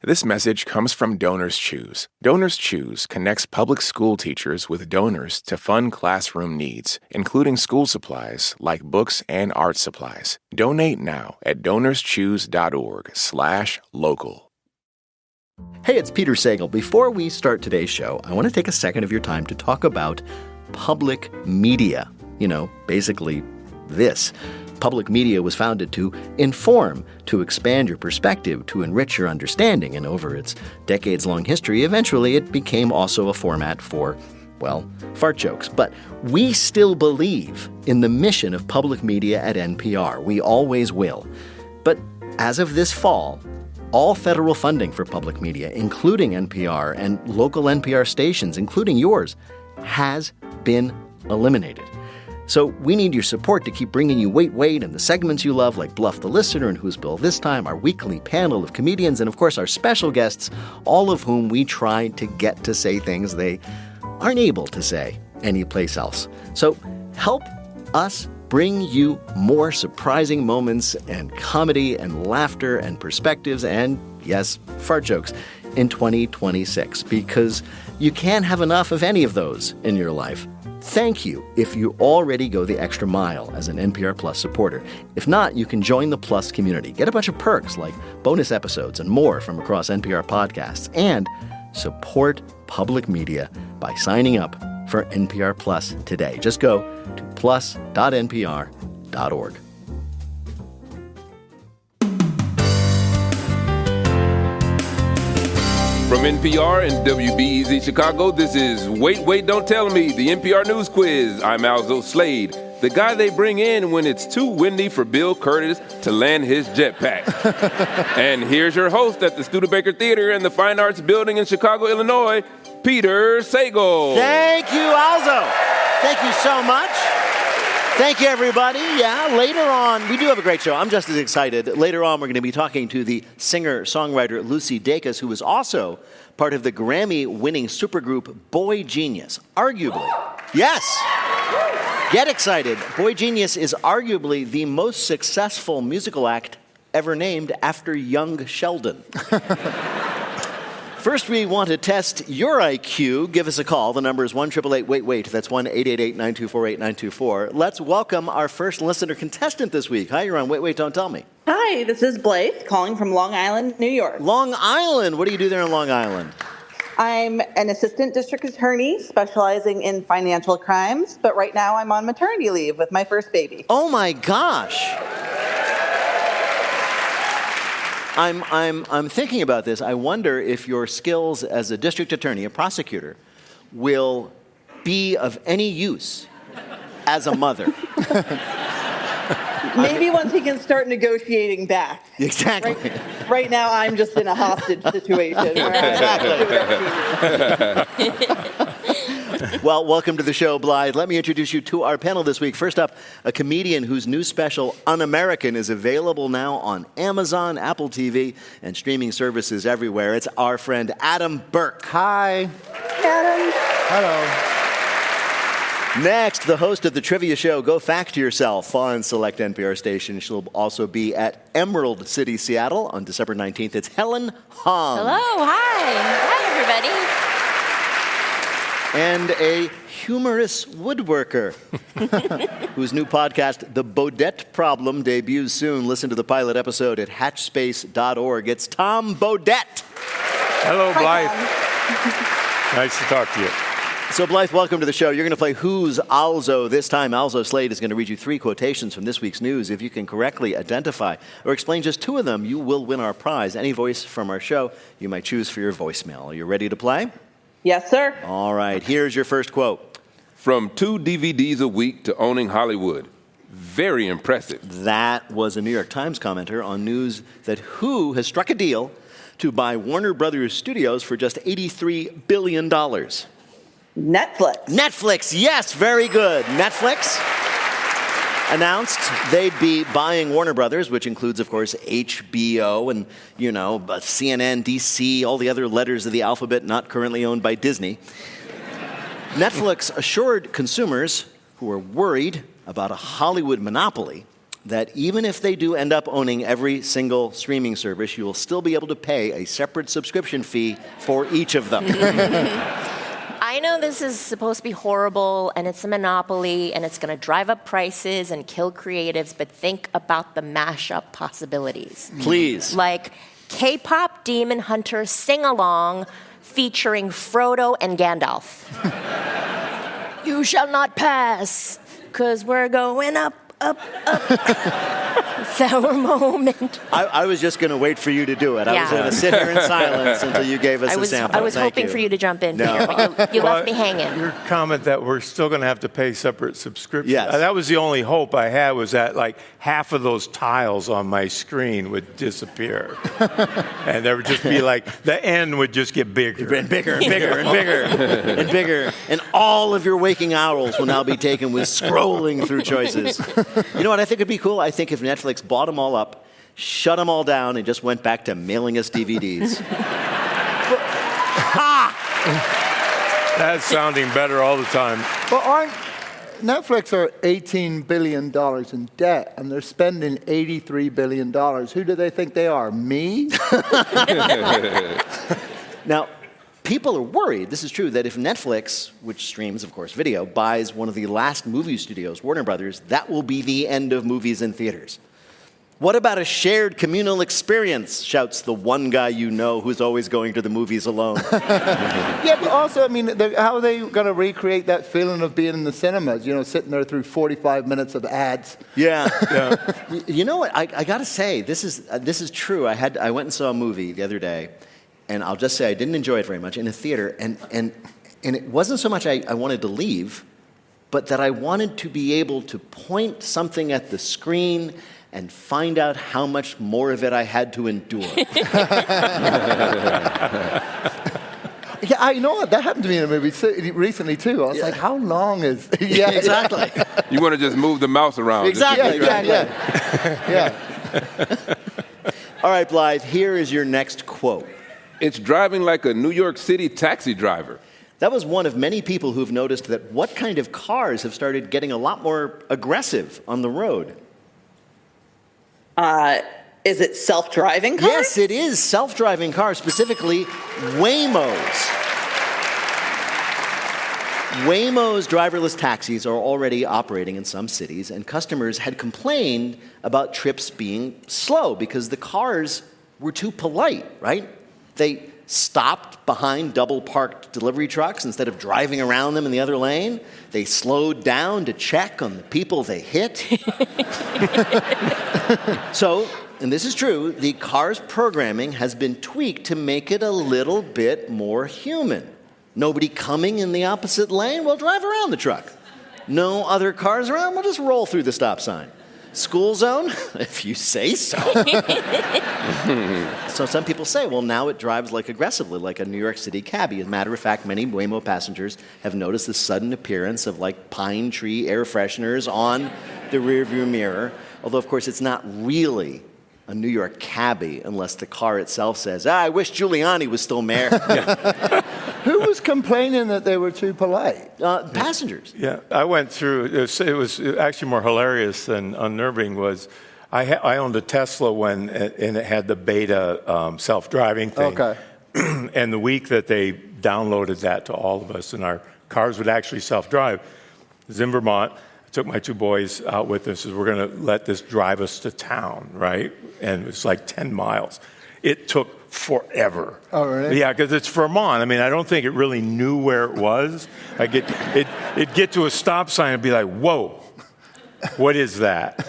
This message comes from Donors Choose. Donors Choose connects public school teachers with donors to fund classroom needs, including school supplies like books and art supplies. Donate now at donorschoose.org/local. Hey, it's Peter Sagal. Before we start today's show, I want to take a second of your time to talk about public media. You know, basically this. Public media was founded to inform, to expand your perspective, to enrich your understanding, and over its decades-long history, eventually it became also a format for, well, fart jokes. But we still believe in the mission of public media at NPR. We always will. But as of this fall, all federal funding for public media, including NPR and local NPR stations, including yours, has been eliminated. So we need your support to keep bringing you Wait, and the segments you love like Bluff the Listener and Who's Bill This Time, our weekly panel of comedians, and of course our special guests, all of whom we try to get to say things they aren't able to say anyplace else. So help us bring you more surprising moments and comedy and laughter and perspectives and, yes, fart jokes in 2026, because you can't have enough of any of those in your life. Thank you if you already go the extra mile as an NPR Plus supporter. If not, you can join the Plus community. Get a bunch of perks like bonus episodes and more from across NPR podcasts. And support public media by signing up for NPR Plus today. Just go to plus.npr.org. From NPR and WBEZ Chicago, this is Wait, Don't Tell Me, the NPR News Quiz. I'm Alzo Slade, the guy they bring in when it's too windy for Bill Curtis to land his jetpack. And here's your host at the Studebaker Theater and the Fine Arts Building in Chicago, Illinois, Peter Sagal. Thank you, Alzo. Thank you so much. Thank you, everybody. Yeah, later on, we do have a great show. I'm just as excited. Later on, we're going to be talking to the singer-songwriter Lucy Dacus, who was also part of the Grammy-winning supergroup Boy Genius. Arguably. Yes. Get excited. Boy Genius is arguably the most successful musical act ever named after young Sheldon. First, we want to test your IQ. Give us a call. The number is 1-888-WAIT-WAIT. That's 1-888-924-8924. Let's welcome our first listener contestant this week. Hi, you're on Wait, Don't Tell Me. Hi, this is Blythe calling from Long Island, New York. Long Island. What do you do there in Long Island? I'm an assistant district attorney specializing in financial crimes, but right now I'm on maternity leave with my first baby. Oh, my gosh. I'm thinking about this. I wonder if your skills as a district attorney, a prosecutor, will be of any use as a mother. Maybe once he can start negotiating back. Exactly. Right now, I'm just in a hostage situation. Well, welcome to the show, Blythe. Let me introduce you to our panel this week. First up, a comedian whose new special, Un-American, is available now on Amazon, Apple TV, and streaming services everywhere. It's our friend Adam Burke. Hi. Adam. Hello. Next, the host of the trivia show, Go Fact Yourself, on select NPR stations. She'll also be at Emerald City, Seattle on December 19th. It's Helen Hong. Hello, hi. Hi, everybody. And a humorous woodworker whose new podcast, The Bodett Problem, debuts soon. Listen to the pilot episode at hatchspace.org. It's Tom Bodett. Hello, Blythe. Nice to talk to you. So, Blythe, welcome to the show. You're going to play Who's Alzo this time. Alzo Slade is going to read you 3 quotations from this week's news. If you can correctly identify or explain just 2 of them, you will win our prize. Any voice from our show you might choose for your voicemail. Are you ready to play? Yes, sir. All right, here's your first quote. From 2 DVDs a week to owning Hollywood. Very impressive. That was a New York Times commenter on news that Who has struck a deal to buy Warner Brothers Studios for just $83 billion. Netflix. Netflix, yes, very good. Netflix announced they'd be buying Warner Brothers, which includes, of course, HBO and, CNN, DC, all the other letters of the alphabet not currently owned by Disney. Netflix assured consumers who were worried about a Hollywood monopoly that even if they do end up owning every single streaming service, you will still be able to pay a separate subscription fee for each of them. I know this is supposed to be horrible, and it's a monopoly, and it's going to drive up prices and kill creatives, but think about the mashup possibilities. Please. Like K-pop Demon Hunter sing-along featuring Frodo and Gandalf. You shall not pass, 'cause we're going up, up, up. It's our moment. I was just going to wait for you to do it. I was going to sit here in silence until you gave us a sample. I was hoping for you to jump in here, but you left me hanging. Your comment that we're still going to have to pay separate subscriptions. Yes. That was the only hope I had, was that like half of those tiles on my screen would disappear. And there would just be like, the end would just get bigger. And bigger and bigger and bigger and bigger. And all of your waking hours will now be taken with scrolling through choices. You know what I think would be cool? I think if Netflix bought them all up, shut them all down, and just went back to mailing us DVDs. That's sounding better all the time. But Netflix are $18 billion in debt, and they're spending $83 billion. Who do they think they are? Me? Now, people are worried, this is true, that if Netflix, which streams, of course, video, buys one of the last movie studios, Warner Brothers, that will be the end of movies in theaters. What about a shared communal experience, shouts the one guy you know who's always going to the movies alone. Yeah, but also, I mean, how are they going to recreate that feeling of being in the cinemas, you know, sitting there through 45 minutes of ads? Yeah. You know what, I got to say, this is true. I went and saw a movie the other day, and I'll just say I didn't enjoy it very much in a theater, and it wasn't so much I wanted to leave, but that I wanted to be able to point something at the screen and find out how much more of it I had to endure. Yeah, you know what? That happened to me in a movie recently, too. I was like, how long is... Yeah, exactly. You want to just move the mouse around. Exactly. Yeah. All right, Blythe, here is your next quote. It's driving like a New York City taxi driver. That was one of many people who've noticed that what kind of cars have started getting a lot more aggressive on the road. Is it self-driving cars? Yes, it is self-driving cars, specifically Waymos. Waymo's driverless taxis are already operating in some cities, and customers had complained about trips being slow because the cars were too polite, right? They stopped behind double-parked delivery trucks instead of driving around them in the other lane. They slowed down to check on the people they hit. So, and this is true, the car's programming has been tweaked to make it a little bit more human. Nobody coming in the opposite lane? Well, drive around the truck. No other cars around? Well, just roll through the stop sign. School zone? If you say so. So some people say, well, now it drives like aggressively, like a New York City cabbie. As a matter of fact, many Waymo passengers have noticed the sudden appearance of like pine tree air fresheners on the rearview mirror. Although, of course, it's not really a New York cabbie unless the car itself says, I wish Giuliani was still mayor. Who was complaining that they were too polite? Passengers. Yeah, I went through, it was actually more hilarious than unnerving was, I owned a Tesla and it had the beta self-driving thing. Okay. And the week that they downloaded that to all of us and our cars would actually self-drive, it was in Vermont. I took my two boys out with us, we're going to let this drive us to town, right? And it was like 10 miles. It took forever. Oh, really? Yeah, because it's Vermont. I mean, I don't think it really knew where it was. Like it'd get to a stop sign and be like, whoa, what is that?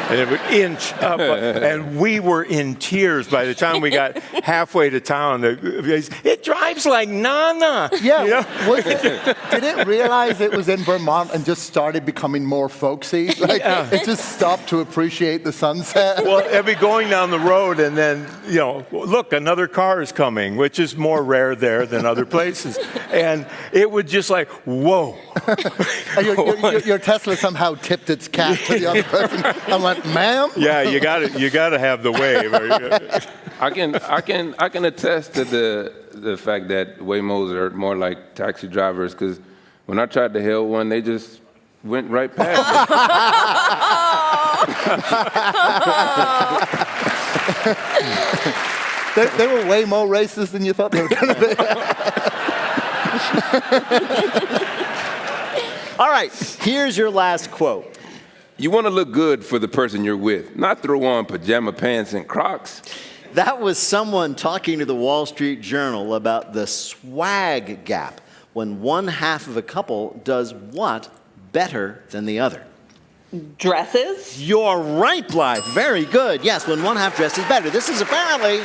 And it would inch up. And we were in tears by the time we got halfway to town. It drives like Nana. Yeah. You know? Did it realize it was in Vermont and just started becoming more folksy? Like, it just stopped to appreciate the sunset? Well, it'd be going down the road and then, you know, look, another car is coming, which is more rare there than other places. And it would just like, whoa. Your Tesla somehow tipped its cap to the other person. I'm like, ma'am? Yeah, you gotta have the wave. I can attest to the fact that Waymos are more like taxi drivers because when I tried to hail one, they just went right past They were way more racist than you thought they were going to be. All right, here's your last quote. You want to look good for the person you're with, not throw on pajama pants and Crocs. That was someone talking to the Wall Street Journal about the swag gap when one half of a couple does what better than the other. Dresses? You're right, Blythe. Very good. Yes, when one half dresses better. This is apparently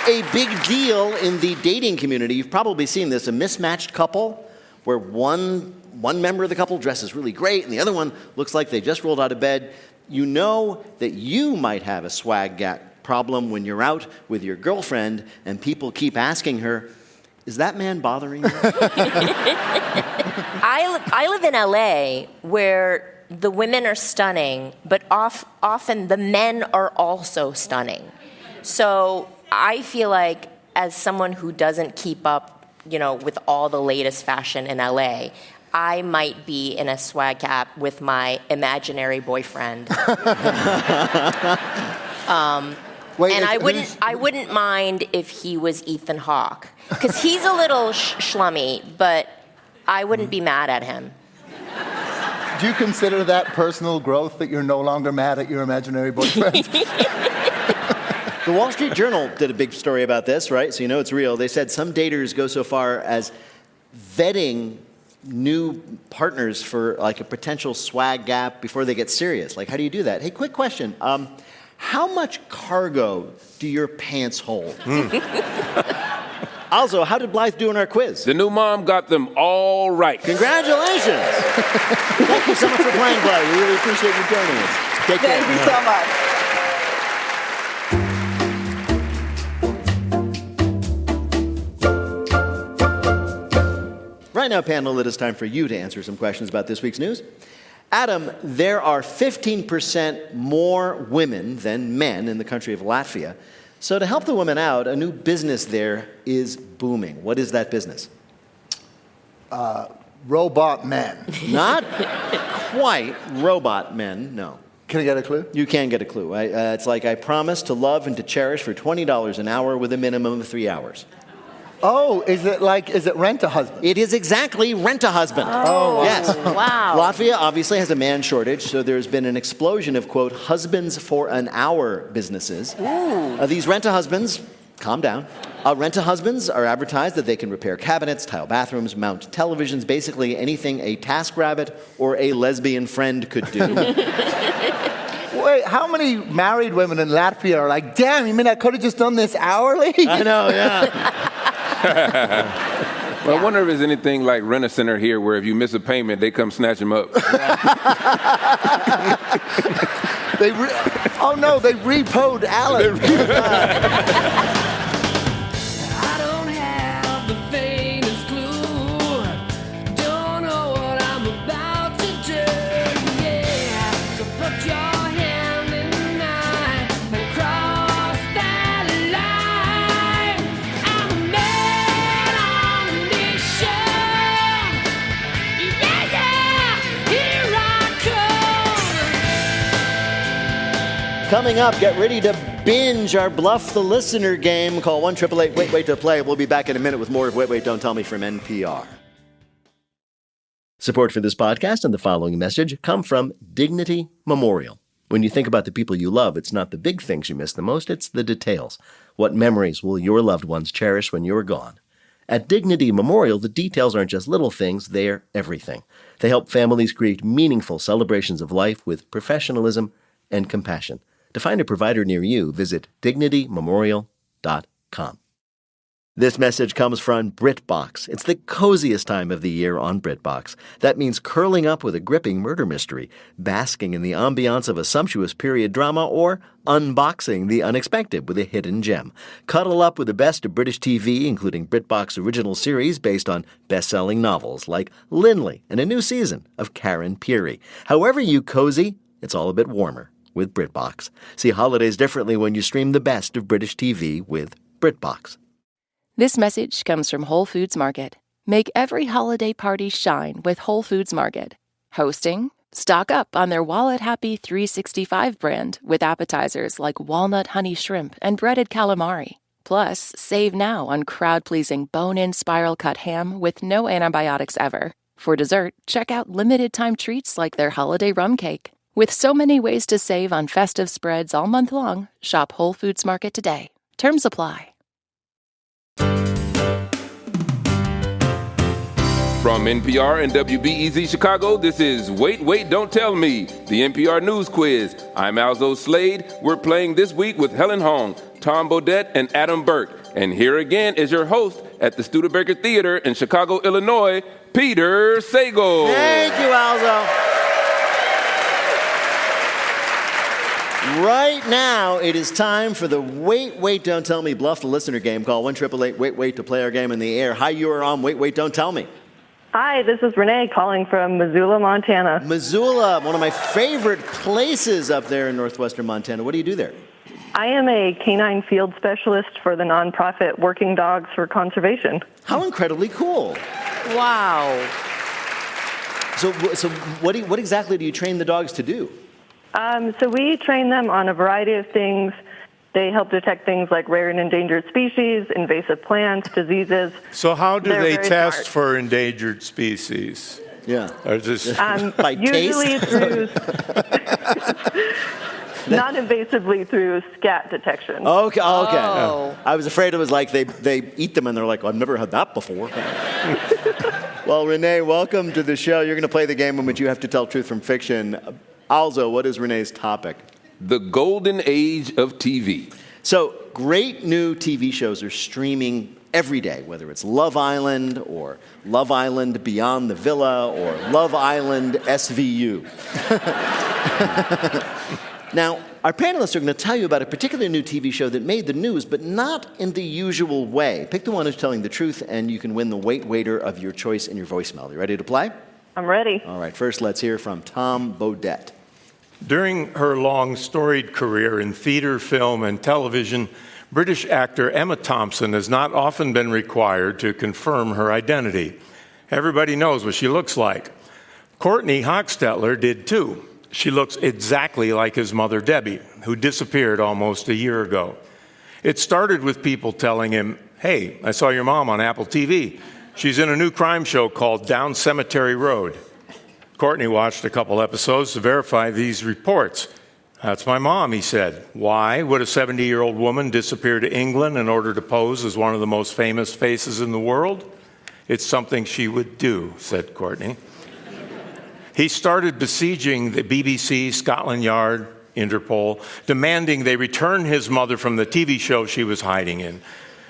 a big deal in the dating community. You've probably seen this, a mismatched couple where one member of the couple dresses really great and the other one looks like they just rolled out of bed. You know that you might have a swag gap problem when you're out with your girlfriend and people keep asking her, is that man bothering you? I live in LA where the women are stunning, but often the men are also stunning. So I feel like as someone who doesn't keep up, with all the latest fashion in LA, I might be in a swag gap with my imaginary boyfriend. I wouldn't mind if he was Ethan Hawke, because he's a little schlummy, but I wouldn't be mad at him. Do you consider that personal growth, that you're no longer mad at your imaginary boyfriend? The Wall Street Journal did a big story about this, right? So you know it's real. They said some daters go so far as vetting new partners for like a potential swag gap before they get serious. Like, how do you do that? Hey, quick question. How much cargo do your pants hold? Also, how did Blythe do in our quiz? The new mom got them all right. Congratulations. Thank you so much for playing, Blythe. We really appreciate you joining us. Take care. Thank you so much. Right now, panel, it is time for you to answer some questions about this week's news. Adam, there are 15% more women than men in the country of Latvia. So to help the women out, a new business there is booming. What is that business? Robot men. Not quite robot men, no. Can I get a clue? You can get a clue. It's like I promise to love and to cherish for $20 an hour with a minimum of 3 hours. Oh, is it Rent-A-Husband? It is exactly Rent-A-Husband. Oh, wow. Yes. Wow. Latvia obviously has a man shortage, so there's been an explosion of, quote, husbands for an hour businesses. These Rent-A-Husbands, calm down. Rent-A-Husbands are advertised that they can repair cabinets, tile bathrooms, mount televisions, basically anything a TaskRabbit or a lesbian friend could do. Wait, how many married women in Latvia are like, damn, you mean I could have just done this hourly? I know, yeah. Well, I wonder if there's anything like Rent-A-Center here where if you miss a payment, they come snatch them up. They repoed Alan. I don't have the faintest clue. Don't know what I'm about to do. Yeah, so put your hand in mine and cross that line. I'm a man on a mission. Yeah, here I come. Coming up, get ready to binge our Bluff the Listener game. Call 1-888-WAIT-WAIT to play. We'll be back in a minute with more of Wait, Wait, Don't Tell Me from NPR. Support for this podcast and the following message come from Dignity Memorial. When you think about the people you love, it's not the big things you miss the most, it's the details. What memories will your loved ones cherish when you're gone? At Dignity Memorial, the details aren't just little things, they're everything. They help families create meaningful celebrations of life with professionalism and compassion. To find a provider near you, visit dignitymemorial.com. This message comes from BritBox. It's the coziest time of the year on BritBox. That means curling up with a gripping murder mystery, basking in the ambiance of a sumptuous period drama, or unboxing the unexpected with a hidden gem. Cuddle up with the best of British TV, including BritBox original series based on best-selling novels like Linley and a new season of Karen Peary. However you cozy, it's all a bit warmer with BritBox. See holidays differently when you stream the best of British TV with BritBox. This message comes from Whole Foods Market. Make every holiday party shine with Whole Foods Market. Hosting, Stock up on their Wallet Happy 365 brand with appetizers like walnut honey shrimp and breaded calamari. Plus, save now on crowd-pleasing bone-in spiral-cut ham with no antibiotics ever. For dessert, check out limited-time treats like their holiday rum cake. With so many ways to save on festive spreads all month long, shop Whole Foods Market today. Terms apply. From NPR and WBEZ Chicago, this is Wait, Wait, Don't Tell Me, the NPR News Quiz. I'm Alzo Slade. We're playing this week with Helen Hong, Tom Bodett, and Adam Burke. And here again is your host at the Studebaker Theater in Chicago, Illinois, Peter Sagal. Thank you, Alzo. Right now, it is time for the Wait, Wait, Don't Tell Me Bluff the Listener game. Call 1-888-WAIT-WAIT to play our game in the air. Hi, you are on Wait, Wait, Don't Tell Me. Hi, this is Renee calling from Missoula, Montana. Missoula, one of my favorite places up there in northwestern Montana. What do you do there? I am a canine field specialist for the nonprofit Working Dogs for Conservation. How incredibly cool. Wow. So what exactly do you train the dogs to do? So we train them on a variety of things. They help detect things like rare and endangered species, invasive plants, diseases. So how do they test smart. for endangered species? Yeah. Or just By usually taste? through, not invasively through scat detection. Okay. Oh. I was afraid it was like they eat them and they're like, I've never had that before. Well, Renee, welcome to the show. You're going to play the game in which you have to tell truth from fiction. Also, what is Renee's topic? The golden age of TV. So, great new TV shows are streaming every day, whether it's Love Island or Love Island Beyond the Villa or Love Island SVU. Now, our panelists are going to tell you about a particular new TV show that made the news, but not in the usual way. Pick the one who's telling the truth, and you can win the Wait Waiter of your choice in your voicemail. You ready to play? I'm ready. All right, first let's hear from Tom Bodett. During her long, storied career in theater, film, and television, British actor Emma Thompson has not often been required to confirm her identity. Everybody knows what she looks like. Courtney Hochstetler did too. She looks exactly like his mother, Debbie, who disappeared almost a year ago. It started with people telling him, "Hey, I saw your mom on Apple TV. She's in a new crime show called Down Cemetery Road." Courtney watched a couple episodes to verify these reports. "That's my mom," he said. "Why would a 70-year-old woman disappear to England in order to pose as one of the most famous faces in the world? It's something she would do," said Courtney. He started besieging the BBC, Scotland Yard, Interpol, demanding they return his mother from the TV show she was hiding in.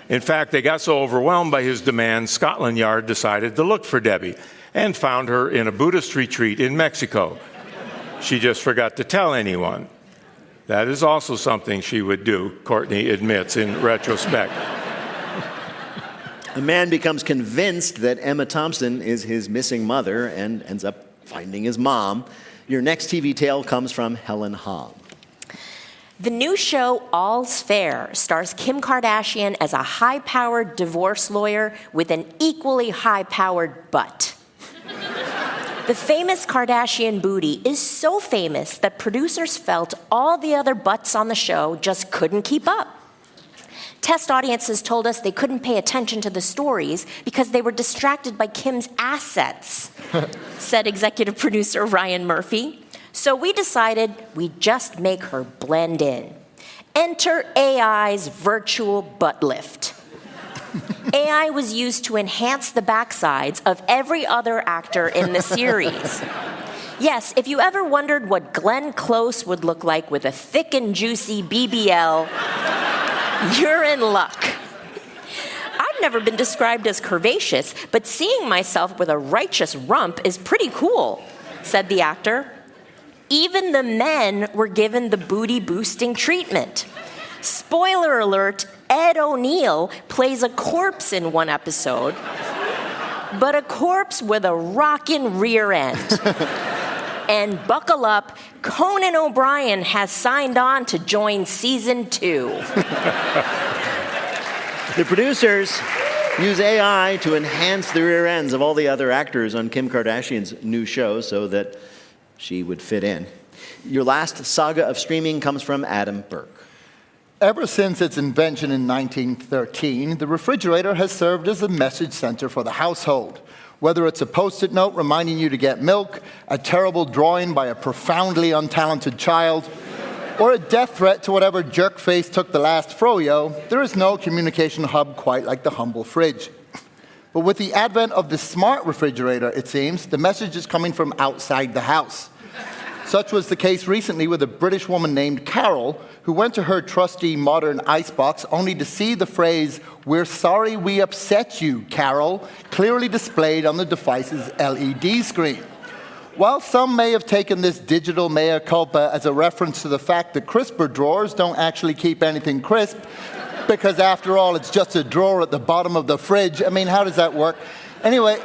In fact, they got so overwhelmed by his demands, Scotland Yard decided to look for Debbie and found her in a Buddhist retreat in Mexico. She just forgot to tell anyone. That is also something she would do, Courtney admits in retrospect. A man becomes convinced that Emma Thompson is his missing mother and ends up finding his mom. Your next TV tale comes from Helen Hong. The new show All's Fair stars Kim Kardashian as a high-powered divorce lawyer with an equally high-powered butt. The famous Kardashian booty is so famous that producers felt all the other butts on the show just couldn't keep up. Test audiences told us they couldn't pay attention to the stories because they were distracted by Kim's assets, said executive producer Ryan Murphy. So we decided we'd just make her blend in. Enter AI's virtual butt lift. AI was used to enhance the backsides of every other actor in the series. Yes, if you ever wondered what Glenn Close would look like with a thick and juicy BBL, you're in luck. I've never been described as curvaceous, but seeing myself with a righteous rump is pretty cool, said the actor. Even the men were given the booty-boosting treatment. Spoiler alert, Ed O'Neill plays a corpse in one episode, but a corpse with a rockin' rear end. And buckle up, Conan O'Brien has signed on to join season 2. The producers use AI to enhance the rear ends of all the other actors on Kim Kardashian's new show so that she would fit in. Your last saga of streaming comes from Adam Burke. Ever since its invention in 1913, the refrigerator has served as a message center for the household. Whether it's a Post-it note reminding you to get milk, a terrible drawing by a profoundly untalented child, or a death threat to whatever jerk face took the last froyo, there is no communication hub quite like the humble fridge. But with the advent of the smart refrigerator, it seems, the message is coming from outside the house. Such was the case recently with a British woman named Carol, who went to her trusty modern icebox only to see the phrase, "We're sorry we upset you, Carol," clearly displayed on the device's LED screen. While some may have taken this digital mea culpa as a reference to the fact that crisper drawers don't actually keep anything crisp, because after all, it's just a drawer at the bottom of the fridge. I mean, how does that work? Anyway,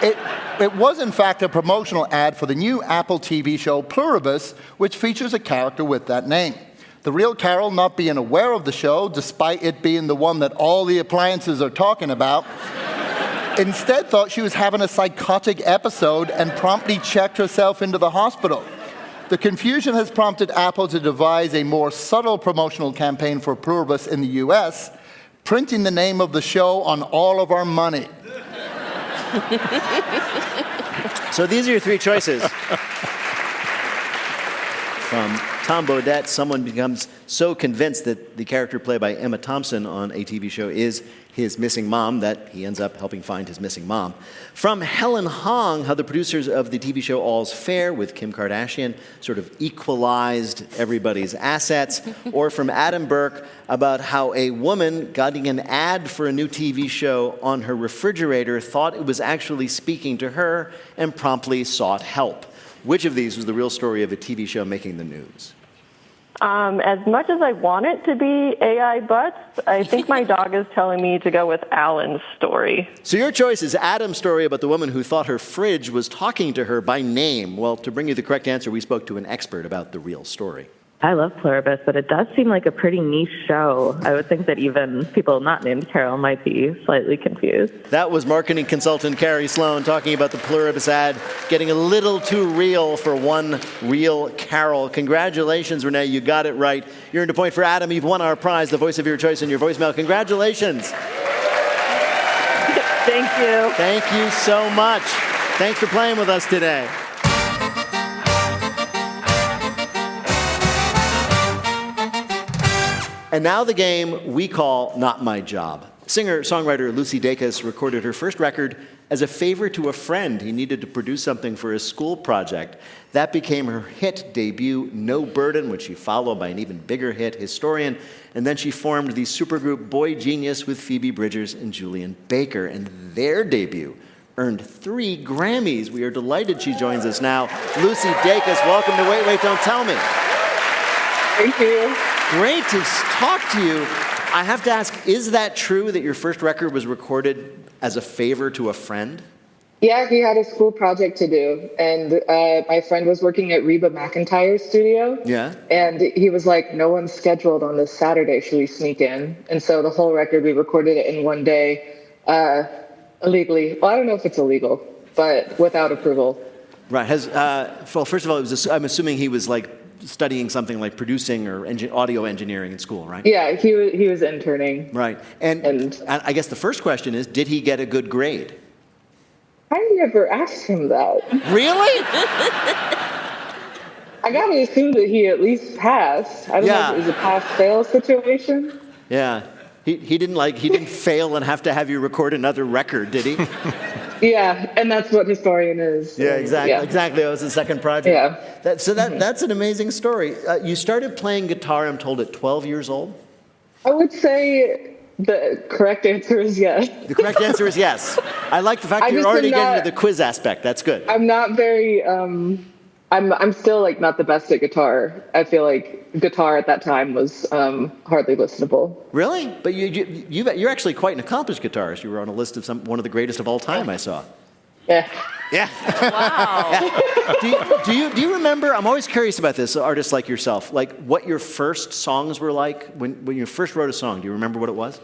it was in fact a promotional ad for the new Apple TV show Pluribus, which features a character with that name. The real Carol, not being aware of the show, despite it being the one that all the appliances are talking about, instead thought she was having a psychotic episode and promptly checked herself into the hospital. The confusion has prompted Apple to devise a more subtle promotional campaign for Pluribus in the US, printing the name of the show on all of our money. So these are your three choices. From Tom Bodett, someone becomes so convinced that the character played by Emma Thompson on a TV show is his missing mom that he ends up helping find his missing mom. From Helen Hong, how the producers of the TV show All's Fair with Kim Kardashian sort of equalized everybody's assets. Or from Adam Burke about how a woman getting an ad for a new TV show on her refrigerator thought it was actually speaking to her and promptly sought help. Which of these was the real story of a TV show making the news? As much as I want it to be AI butts, I think my dog is telling me to go with Alan's story. So your choice is Adam's story about the woman who thought her fridge was talking to her by name. Well, to bring you the correct answer, we spoke to an expert about the real story. I love Pluribus, but it does seem like a pretty niche show. I would think that even people not named Carol might be slightly confused. That was marketing consultant Carrie Sloan talking about the Pluribus ad getting a little too real for one real Carol. Congratulations, Renee. You got it right. You earned a point for Adam. You've won our prize, the voice of your choice in your voicemail. Congratulations. Thank you. Thank you so much. Thanks for playing with us today. And now the game we call Not My Job. Singer-songwriter Lucy Dacus recorded her first record as a favor to a friend. He needed to produce something for his school project. That became her hit debut, No Burden, which she followed by an even bigger hit, Historian. And then she formed the supergroup Boy Genius with Phoebe Bridgers and Julian Baker. And their debut earned 3 Grammys. We are delighted she joins us now. Lucy Dacus, welcome to Wait, Wait, Don't Tell Me. Thank you. Great to talk to you. I have to ask, is that true that your first record was recorded as a favor to a friend? Yeah, he had a school project to do, and my friend was working at Reba McEntire's studio. Yeah. And he was like, no one's scheduled on this Saturday, should we sneak in? And so the whole record, we recorded it in one day, illegally. Well, I don't know if it's illegal, but without approval. Right. Well, first of all, I'm assuming he was like studying something like producing or audio engineering in school, right? Yeah, he was interning. Right. And I guess the first question is, did he get a good grade? I never asked him that. Really? I gotta assume that he at least passed. I don't know if it was a pass-fail situation. Yeah. He didn't fail and have to have you record another record, did he? Yeah, and that's what Historian is. Yeah, exactly. Yeah. Exactly. That was the second project. Yeah. That's an amazing story. You started playing guitar, I'm told, at 12 years old? I would say the correct answer is yes. The correct answer is yes. I like the fact that you're already getting to the quiz aspect. That's good. I'm not very, I'm still like not the best at guitar. I feel like guitar at that time was hardly listenable. Really? But you're actually quite an accomplished guitarist. You were on a list of one of the greatest of all time, I saw. Yeah. Yeah. Wow. Do you remember, I'm always curious about this, artists like yourself, like what your first songs were like when you first wrote a song. Do you remember what it was?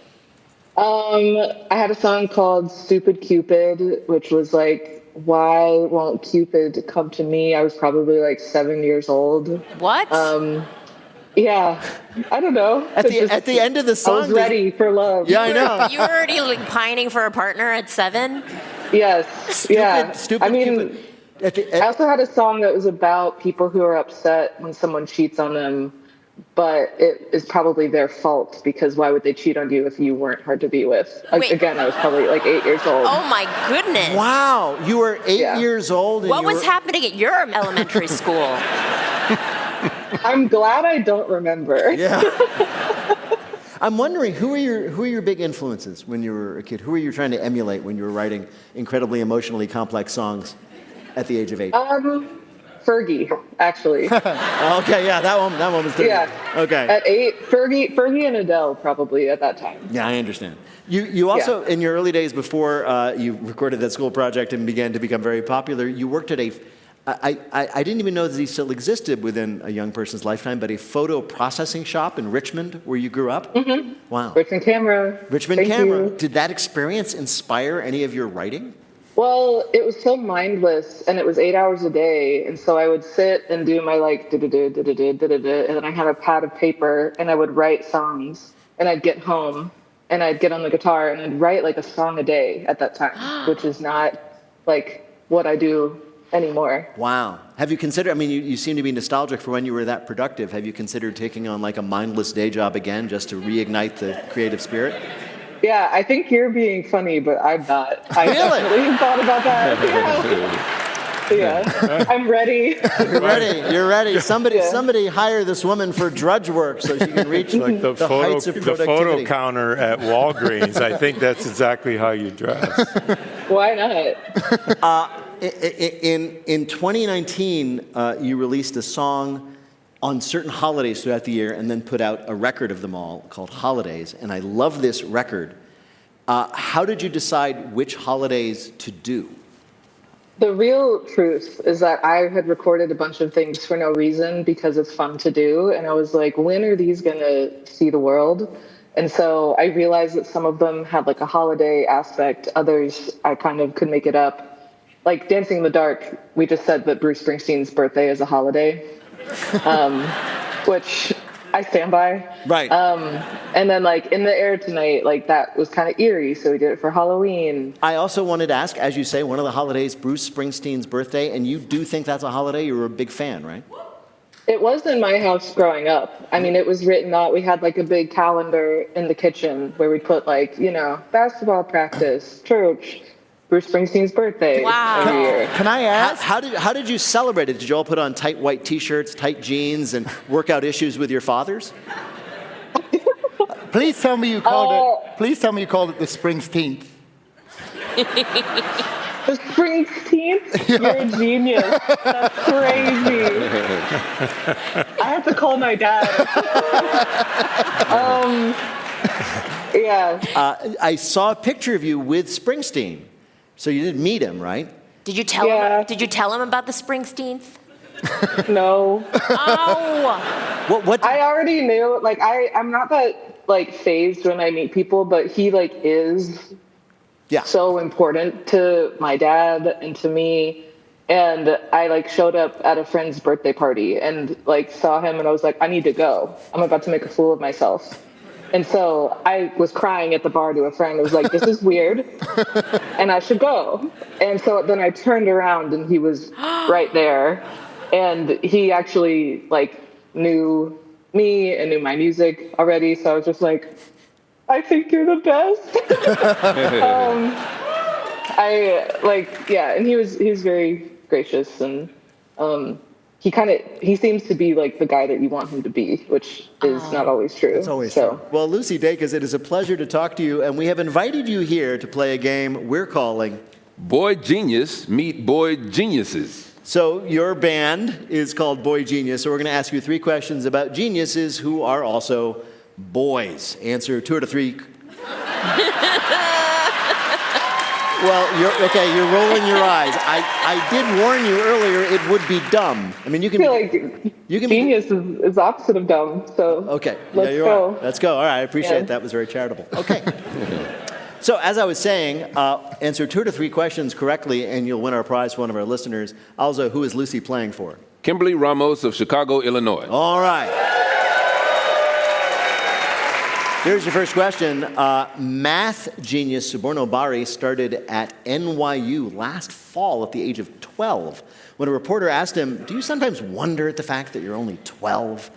I had a song called Stupid Cupid, which was like why won't Cupid come to me? I was probably like 7 years old. What? Yeah, I don't know. At the end of the song, I was ready for love. Yeah, I know. You were already like pining for a partner at 7? Yes. Stupid I mean, Cupid. I also had a song that was about people who are upset when someone cheats on them, but it is probably their fault because why would they cheat on you if you weren't hard to be with? Wait. Again, I was probably like 8 years old. Oh my goodness. Wow, you were 8 years old. And what was happening at your elementary school? I'm glad I don't remember. Yeah. I'm wondering, who are your big influences when you were a kid? Who were you trying to emulate when you were writing incredibly emotionally complex songs at the age of 8? Fergie, actually. Okay, yeah, that one was good. Yeah. Okay. At 8, Fergie and Adele probably at that time. Yeah, I understand. You also, in your early days before you recorded that school project and began to become very popular, you worked at I didn't even know that these still existed within a young person's lifetime, but a photo processing shop in Richmond, where you grew up? Mm-hmm. Wow. Richmond Camera. Richmond Thank Camera. you. Did that experience inspire any of your writing? Well, it was so mindless, and it was 8 hours a day, and so I would sit and do my like da-da-da, da-da-da, da-da-da, and then I had a pad of paper, and I would write songs, and I'd get home, and I'd get on the guitar, and I'd write like a song a day at that time, which is not like what I do anymore. Wow. Have you considered, I mean, you seem to be nostalgic for when you were that productive. Have you considered taking on like a mindless day job again just to reignite the creative spirit? Yeah, I think you're being funny, but I'm not. I definitely thought about that. Yeah. I'm ready. You're ready. Somebody hire this woman for drudge work so she can reach like the heights of productivity. the photo counter at Walgreens. I think that's exactly how you dress. Why not? In 2019, you released a song on certain holidays throughout the year and then put out a record of them all called Holidays, and I love this record. How did you decide which holidays to do? The real truth is that I had recorded a bunch of things for no reason because it's fun to do, and I was like, when are these going to see the world? And so I realized that some of them had like a holiday aspect, others I kind of could make it up. Like Dancing in the Dark, we just said that Bruce Springsteen's birthday is a holiday. Which I stand by. Right. And then like In the Air Tonight, like that was kind of eerie, so we did it for Halloween. I also wanted to ask, as you say, one of the holidays, Bruce Springsteen's birthday, and you do think that's a holiday? You were a big fan, right? It was in my house growing up. I mean, it was written out. We had like a big calendar in the kitchen where we put like, basketball practice, church, Bruce Springsteen's birthday every year. Can I ask? How did you celebrate it? Did you all put on tight white T-shirts, tight jeans, and work out issues with your fathers? Please tell me you called it. Please tell me you called it the Springsteenth. The Springsteenth? You're a genius. That's crazy. I have to call my dad. Yeah. I saw a picture of you with Springsteen. So you didn't meet him, right? Did you tell him? Did you tell him about the Springsteens? No. Oh. What? I already knew. Like I'm not that like phased when I meet people, but he like is so important to my dad and to me. And I like showed up at a friend's birthday party and like saw him, and I was like, I need to go. I'm about to make a fool of myself. And so I was crying at the bar to a friend. I was like, this is weird, and I should go. And so then I turned around, and he was right there. And he actually, like, knew me and knew my music already. So I was just like, I think you're the best. And he was very gracious, and he seems to be like the guy that you want him to be, which is not always true. It's always true. Well, Lucy Dacus, it is a pleasure to talk to you, and we have invited you here to play a game we're calling Boy Genius Meet Boy Geniuses. So your band is called Boy Genius, so we're going to ask you 3 questions about geniuses who are also boys. Answer 2 out of 3. Well, you're rolling your eyes. I did warn you earlier it would be dumb. I mean, you can... I feel like genius is opposite of dumb, so okay. let's go. Let's go. All right, I appreciate it. That was very charitable. Okay. So as I was saying, answer 2 to 3 questions correctly and you'll win our prize for one of our listeners. Also, who is Lucy playing for? Kimberly Ramos of Chicago, Illinois. All right. Here's your first question. Math genius Suborno Bari started at NYU last fall at the age of 12. When a reporter asked him, do you sometimes wonder at the fact that you're only 12?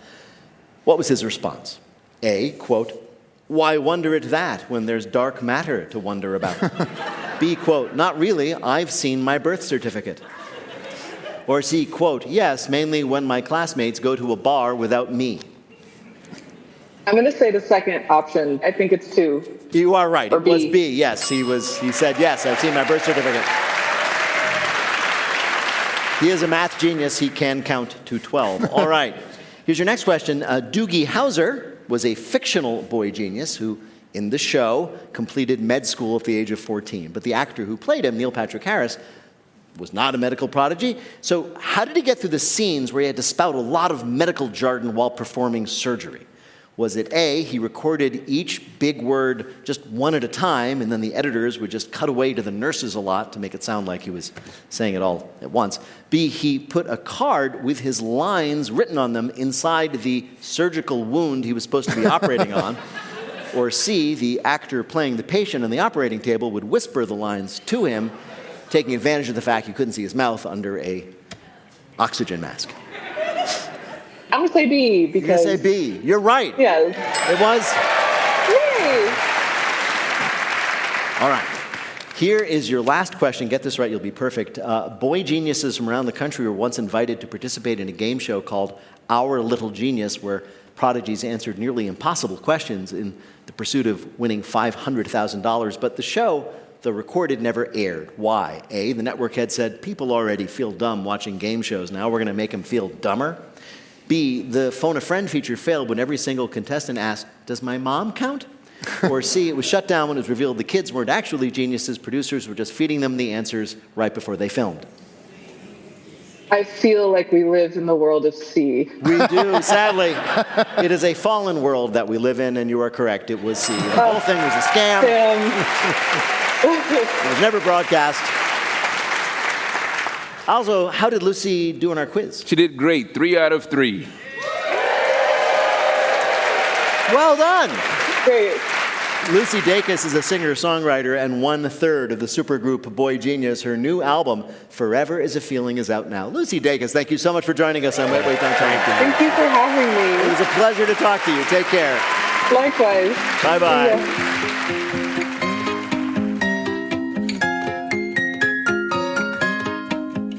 What was his response? A, quote, why wonder at that when there's dark matter to wonder about? B, quote, not really, I've seen my birth certificate. Or C, quote, yes, mainly when my classmates go to a bar without me. I'm going to say the second option. I think it's 2. You are right. Or It was B. B, yes. He said, yes, I've seen my birth certificate. He is a math genius. He can count to 12. All right. Here's your next question. Doogie Howser was a fictional boy genius who, in the show, completed med school at the age of 14. But the actor who played him, Neil Patrick Harris, was not a medical prodigy. So how did he get through the scenes where he had to spout a lot of medical jargon while performing surgery? Was it A, he recorded each big word just one at a time, and then the editors would just cut away to the nurses a lot to make it sound like he was saying it all at once? B, he put a card with his lines written on them inside the surgical wound he was supposed to be operating on? Or C, the actor playing the patient on the operating table would whisper the lines to him, taking advantage of the fact you couldn't see his mouth under a oxygen mask? I'm going to say B because... You're going to say B. You're right. Yeah. It was. Yay! All right. Here is your last question. Get this right, you'll be perfect. Boy geniuses from around the country were once invited to participate in a game show called Our Little Genius, where prodigies answered nearly impossible questions in the pursuit of winning $500,000. But the show, though recorded, never aired. Why? A, the network head said, people already feel dumb watching game shows. Now we're going to make them feel dumber. B, the phone a friend feature failed when every single contestant asked, does my mom count? Or C, it was shut down when it was revealed the kids weren't actually geniuses. Producers were just feeding them the answers right before they filmed. I feel like we live in the world of C. We do, sadly. It is a fallen world that we live in, and you are correct. It was C. The whole thing was a scam. It was never broadcast. Also, how did Lucy do in our quiz? She did great, 3 out of 3. Well done. Great. Lucy Dacus is a singer-songwriter and 1/3 of the supergroup Boy Genius. Her new album, Forever Is a Feeling, is out now. Lucy Dacus, thank you so much for joining us on Wait, Don't Tell Me. Thank you for having me. It was a pleasure to talk to you. Take care. Likewise. Bye-bye.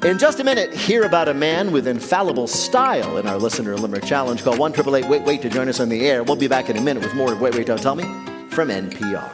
In just a minute, hear about a man with infallible style in our Listener Limerick Challenge. Call 1-888-WAIT-WAIT to join us on the air. We'll be back in a minute with more of Wait, Don't Tell Me from NPR.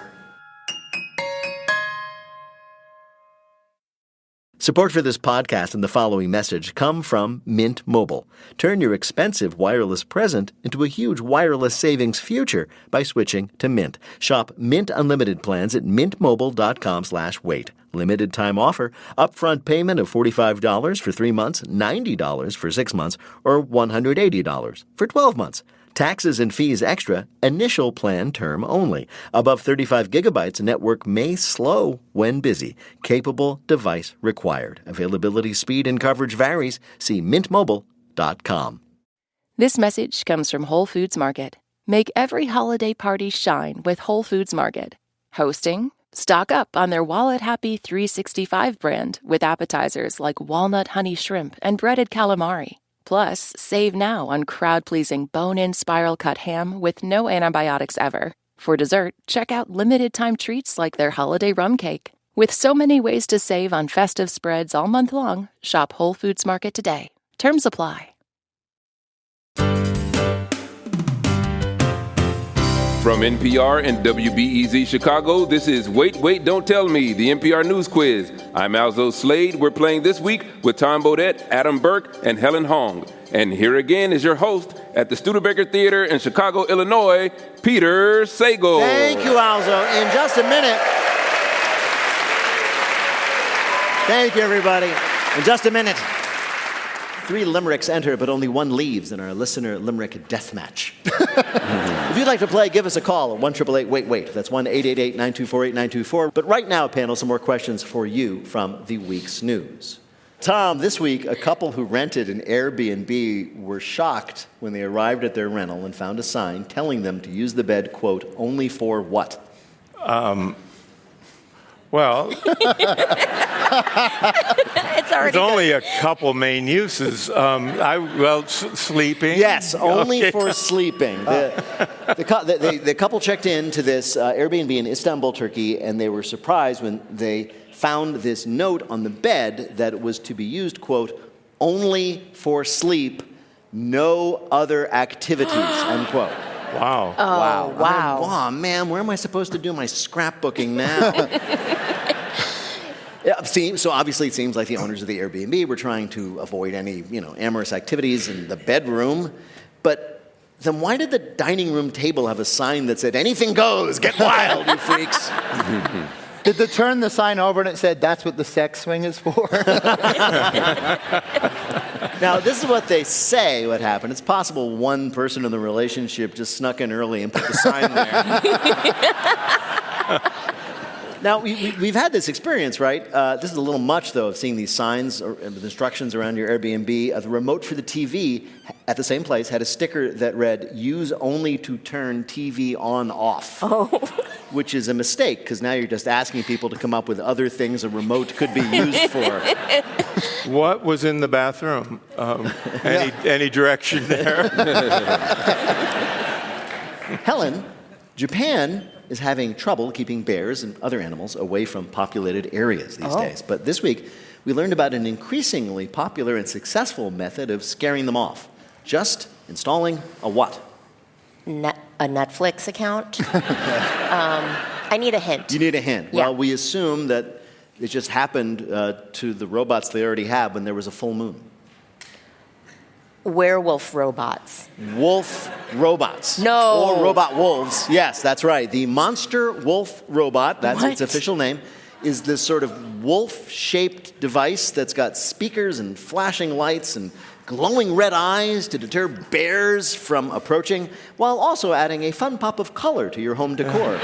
Support for this podcast and the following message come from Mint Mobile. Turn your expensive wireless present into a huge wireless savings future by switching to Mint. Shop Mint Unlimited plans at mintmobile.com/wait. Limited time offer. Upfront payment of $45 for 3 months, $90 for 6 months, or $180 for 12 months. Taxes and fees extra. Initial plan term only. Above 35 gigabytes, network may slow when busy. Capable device required. Availability, speed, and coverage varies. See mintmobile.com. This message comes from Whole Foods Market. Make every holiday party shine with Whole Foods Market. Hosting? Stock up on their Wallet Happy 365 brand with appetizers like walnut honey shrimp and breaded calamari. Plus, save now on crowd-pleasing bone-in spiral-cut ham with no antibiotics ever. For dessert, check out limited-time treats like their holiday rum cake. With so many ways to save on festive spreads all month long, shop Whole Foods Market today. Terms apply. From NPR and WBEZ Chicago, this is Wait, Don't Tell Me, the NPR News Quiz. I'm Alzo Slade. We're playing this week with Tom Bodett, Adam Burke, and Helen Hong. And here again is your host at the Studebaker Theater in Chicago, Illinois, Peter Sagal. Thank you, Alzo. In just a minute. Thank you, everybody. In just a minute, 3 limericks enter, but only 1 leaves in our listener limerick death match. If you'd like to play, give us a call at 1-888-WAIT-WAIT. That's 1-888-924-8924. But right now, panel, some more questions for you from the week's news. Tom, this week, a couple who rented an Airbnb were shocked when they arrived at their rental and found a sign telling them to use the bed, quote, only for what? Well, There's only a couple main uses. Sleeping. Yes, only Okay. for sleeping. The couple checked in to this Airbnb in Istanbul, Turkey, and they were surprised when they found this note on the bed that it was to be used, quote, only for sleep, no other activities, unquote. Wow. Oh, Wow. wow. Oh, man, where am I supposed to do my scrapbooking now? So obviously it seems like the owners of the Airbnb were trying to avoid any, amorous activities in the bedroom. But then why did the dining room table have a sign that said, anything goes, get wild, you freaks? Did they turn the sign over and it said, that's what the sex swing is for? Now, this is what they say what happened. It's possible one person in the relationship just snuck in early and put the sign there. Now, we've had this experience, right? This is a little much, though, of seeing these signs or instructions around your Airbnb. The remote for the TV at the same place had a sticker that read, use only to turn TV on off. Oh. Which is a mistake, because now you're just asking people to come up with other things a remote could be used for. What was in the bathroom? Any direction there? Helen, Japan is having trouble keeping bears and other animals away from populated areas these days. But this week, we learned about an increasingly popular and successful method of scaring them off. Just installing a what? A Netflix account? I need a hint. You need a hint. Yeah. Well, we assume that it just happened to the robots they already have when there was a full moon. Werewolf robots. Wolf robots. No. Or robot wolves. Yes, that's right. The monster wolf robot, that's What? its official name, is this sort of wolf-shaped device that's got speakers and flashing lights and glowing red eyes to deter bears from approaching, while also adding a fun pop of color to your home decor.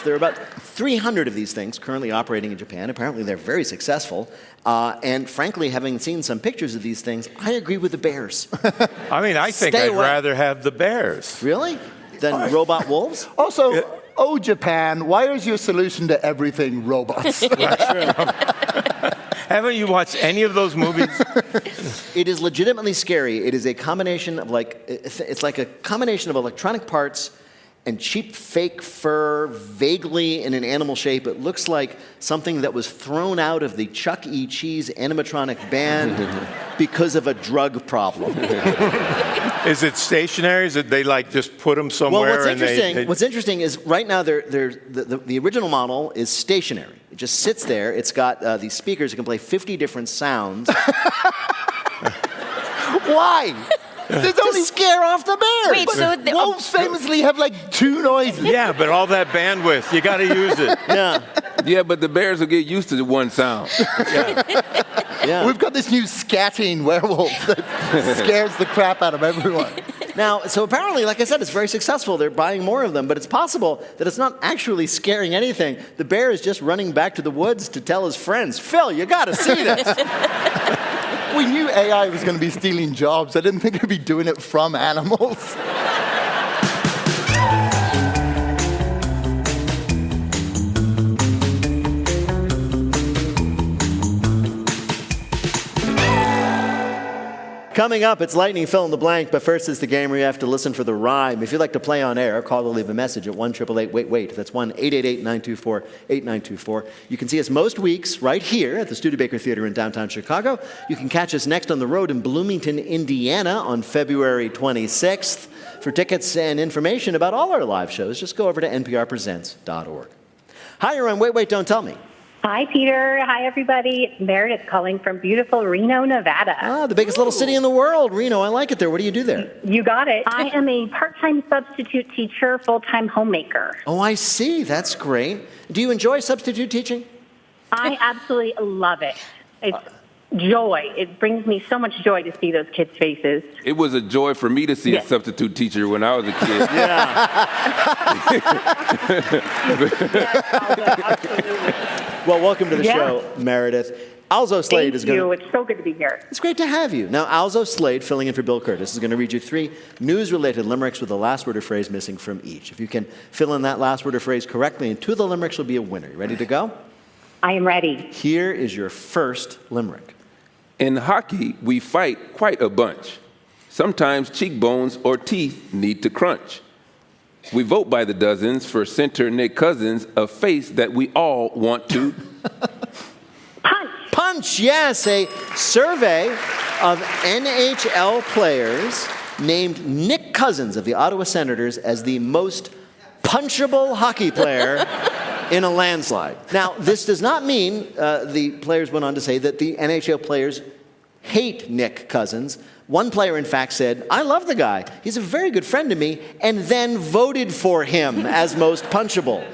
There are about 300 of these things currently operating in Japan. Apparently, they're very successful. And frankly, having seen some pictures of these things, I agree with the bears. I mean, I think Stay I'd away. rather have the bears. Really? Than robot wolves? Also, Japan, why is your solution to everything robots? Haven't you watched any of those movies? It is legitimately scary. It is a combination of it's like a combination of electronic parts and cheap fake fur, vaguely in an animal shape. It looks like something that was thrown out of the Chuck E. Cheese animatronic band because of a drug problem. Is it stationary? Is it they just put them somewhere? Well, and what's interesting is right now the original model is stationary. It just sits there. It's got these speakers. It can play 50 different sounds. Why? There's only scare off the bears. Wait, so wolves famously have 2 noises. Yeah, but all that bandwidth, you got to use it. Yeah, but the bears will get used to the one sound. Yeah. We've got this new scatting werewolf that scares the crap out of everyone. Now, so apparently, like I said, it's very successful. They're buying more of them, but it's possible that it's not actually scaring anything. The bear is just running back to the woods to tell his friends, Phil, you got to see this. We knew AI was going to be stealing jobs. I didn't think it would be doing it from animals. Coming up, it's Lightning Fill in the Blank, but first is the game where you have to listen for the rhyme. If you'd like to play on air, call or leave a message at 1-888-WAIT-WAIT. That's 1-888-924-8924. You can see us most weeks right here at the Studebaker Theater in downtown Chicago. You can catch us next on the road in Bloomington, Indiana on February 26th. For tickets and information about all our live shows, just go over to nprpresents.org. Hi, you're on Wait, Wait, Don't Tell Me. Hi, Peter. Hi, everybody. It's Meredith calling from beautiful Reno, Nevada. Ah, the biggest little city in the world, Reno. I like it there. What do you do there? You got it. I am a part-time substitute teacher, full-time homemaker. Oh, I see. That's great. Do you enjoy substitute teaching? I absolutely love it. It's joy. It brings me so much joy to see those kids' faces. It was a joy for me to see a substitute teacher when I was a kid. Well, welcome to the show, Meredith. Alzo Slade is going to... Thank you. It's so good to be here. It's great to have you. Now, Alzo Slade, filling in for Bill Curtis, is going to read you 3 news-related limericks with the last word or phrase missing from each. If you can fill in that last word or phrase correctly, and 2 of the limericks will be a winner. You ready to go? I am ready. Here is your first limerick. In hockey, we fight quite a bunch. Sometimes cheekbones or teeth need to crunch. We vote by the dozens for center Nick Cousins, a face that we all want to... Punch, yes. A survey of NHL players named Nick Cousins of the Ottawa Senators as the most punchable hockey player in a landslide. Now, this does not mean, the players went on to say, that the NHL players hate Nick Cousins. One player, in fact, said, I love the guy. He's a very good friend to me, and then voted for him as most punchable.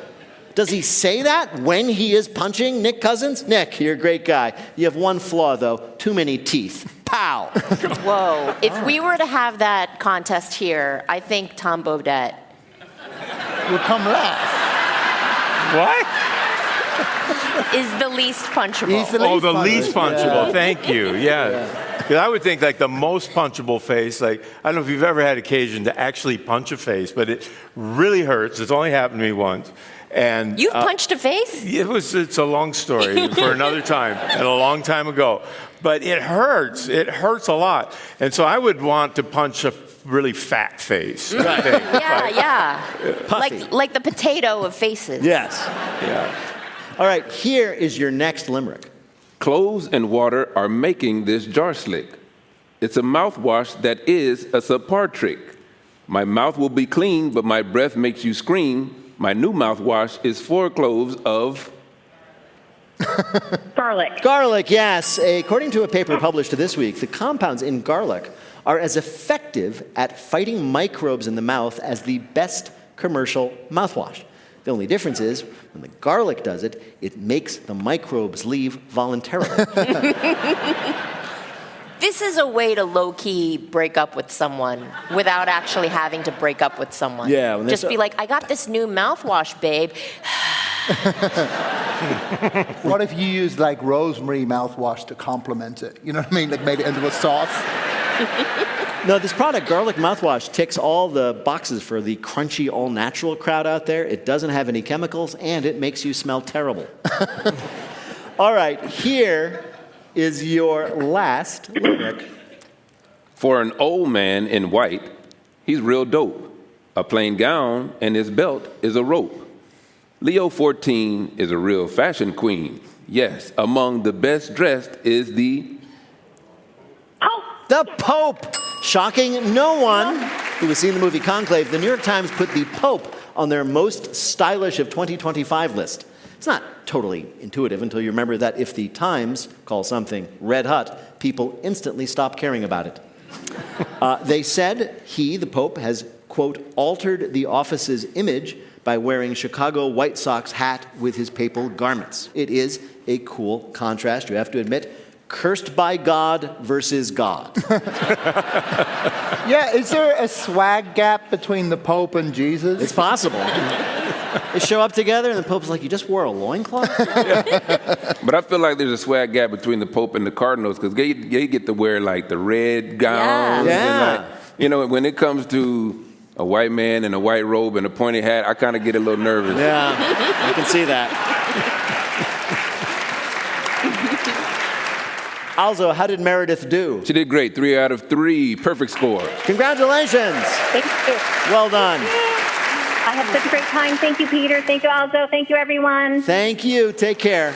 Does he say that when he is punching Nick Cousins? Nick, you're a great guy. You have one flaw, though. Too many teeth. Pow. Whoa. If we were to have that contest here, I think Tom Bodett would come last. What? Is the least punchable. Least punchable. Yeah. Thank you. Yeah. Because I would think like the most punchable face, like, I don't know if you've ever had occasion to actually punch a face, but it really hurts. It's only happened to me once. And you've punched a face? It's a long story for another time and a long time ago. But it hurts. It hurts a lot. And so I would want to punch a really fat face. Right. I think. Yeah. Like the potato of faces. Yes. Yeah. All right, here is your next limerick. Clothes and water are making this jar slick. It's a mouthwash that is a subpar trick. My mouth will be clean, but my breath makes you scream. My new mouthwash is 4 cloves of... Garlic. Garlic, yes. According to a paper published this week, the compounds in garlic are as effective at fighting microbes in the mouth as the best commercial mouthwash. The only difference is, when the garlic does it, it makes the microbes leave voluntarily. This is a way to low-key break up with someone without actually having to break up with someone. Yeah. Just be like, I got this new mouthwash, babe. What if you used like rosemary mouthwash to complement it? You know what I mean? Like made it into a sauce? No, this product, Garlic Mouthwash, ticks all the boxes for the crunchy, all-natural crowd out there. It doesn't have any chemicals, and it makes you smell terrible. All right, here is your last limerick. For an old man in white, he's real dope. A plain gown and his belt is a rope. Leo 14 is a real fashion queen. Yes, among the best dressed is the... Pope! The Pope! Shocking no one who has seen the movie Conclave, the New York Times put the Pope on their most stylish of 2025 list. It's not totally intuitive until you remember that if the Times calls something red hot, people instantly stop caring about it. They said he, the Pope, has, quote, altered the office's image by wearing Chicago White Sox hat with his papal garments. It is a cool contrast, you have to admit. Cursed by God versus God. Yeah, is there a swag gap between the Pope and Jesus? It's possible. They show up together and the Pope's like, you just wore a loincloth? But I feel like there's a swag gap between the Pope and the Cardinals because they get to wear like the red gowns. Yeah. And like, you know, when it comes to a white man in a white robe and a pointed hat, I kind of get a little nervous. Yeah, I can see that. Also, how did Meredith do? She did great. 3 out of 3. Perfect score. Congratulations. Thank you. Well done. I had such a great time. Thank you, Peter. Thank you, Alzo. Thank you, everyone. Thank you. Take care.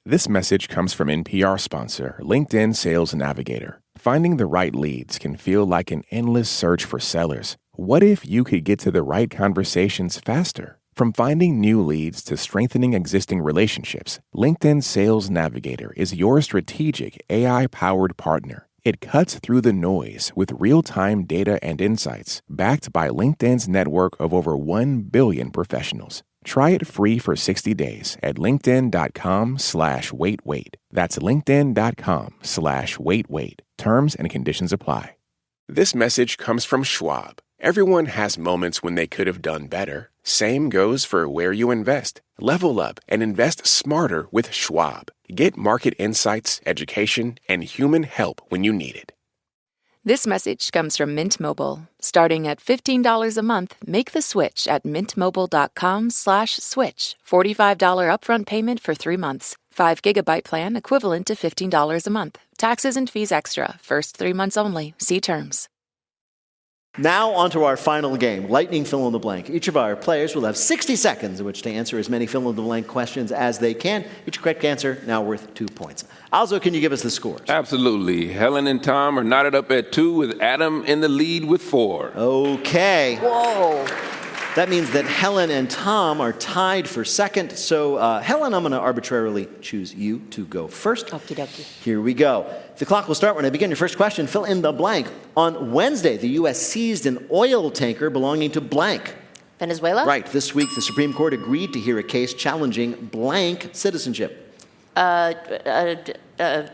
This message comes from NPR sponsor, LinkedIn Sales Navigator. Finding the right leads can feel like an endless search for sellers. What if you could get to the right conversations faster? From finding new leads to strengthening existing relationships, LinkedIn Sales Navigator is your strategic AI-powered partner. It cuts through the noise with real-time data and insights, backed by LinkedIn's network of over 1 billion professionals. Try it free for 60 days at linkedin.com/wait. That's linkedin.com/wait. Terms and conditions apply. This message comes from Schwab. Everyone has moments when they could have done better. Same goes for where you invest. Level up and invest smarter with Schwab. Get market insights, education, and human help when you need it. This message comes from Mint Mobile. Starting at $15 a month, make the switch at mintmobile.com/switch. $45 upfront payment for 3 months. 5 gigabyte plan equivalent to $15 a month. Taxes and fees extra. First 3 months only. See terms. Now on to our final game, Lightning Fill in the Blank. Each of our players will have 60 seconds in which to answer as many fill in the blank questions as they can. Each correct answer now worth 2 points. Alzo, can you give us the scores? Absolutely. Helen and Tom are knotted up at 2 with Adam in the lead with 4. Okay. Whoa. That means that Helen and Tom are tied for second. So, Helen, I'm going to arbitrarily choose you to go first. Okie dokie. Here we go. The clock will start when I begin your first question. Fill in the blank. On Wednesday, the U.S. seized an oil tanker belonging to blank. Venezuela? Right. This week, the Supreme Court agreed to hear a case challenging blank citizenship.